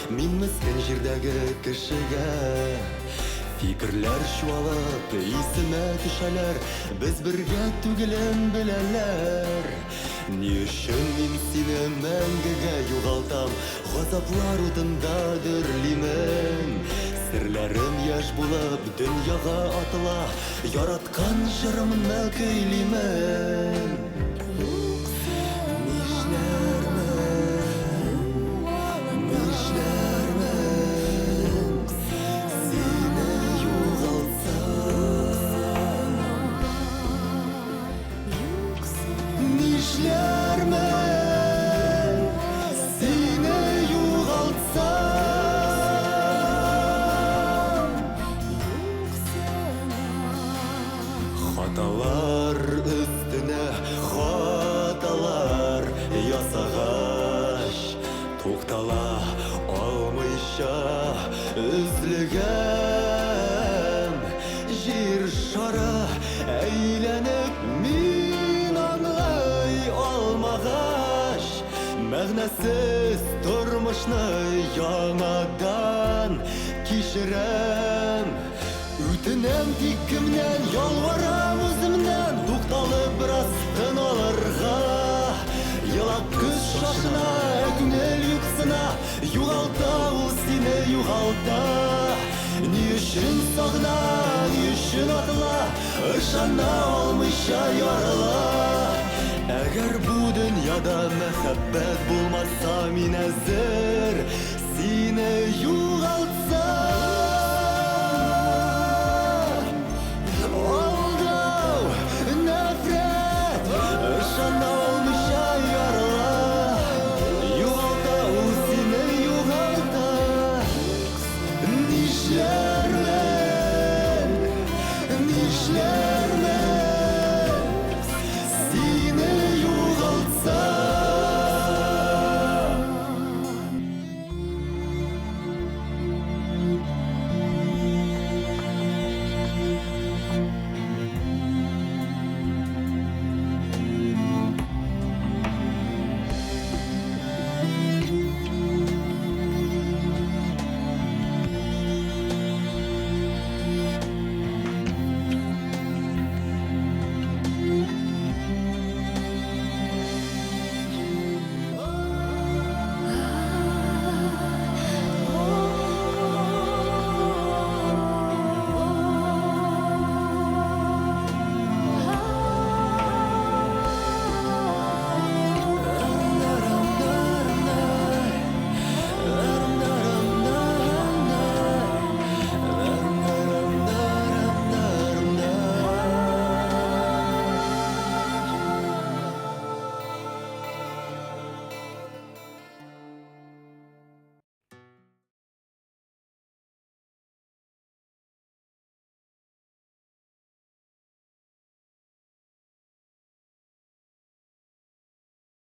Мин мескен җирдәге кешегә фикерләр чуалып исемә төшәләр. Без бергә түгелен беләләр. Ни өчен мин сине мәңгегә югалтам? Газаплар утында дөрлимен. Серләрем яшь булып дөньяга атыла. Яраткан җырымны көйлимен. Хаталар өстенә хаталар ясагач, туктала алмыйча үзлегәм. Җир шары әйләнеп мин аңлый алмагач, мәгънәсез тормышны яңадан кичерәм. Үтенәм тик кемнән, ялварам үземнән, тукталып бераз тын алырга. Елап көз шашына, күңел юксына, югалта ул сине, югалта. Ни өчен сагына, ни өчен атыла, ышана алмыйча ярыла. Әгәр бу дөньяда мәхәббәт булмаса, мин әзер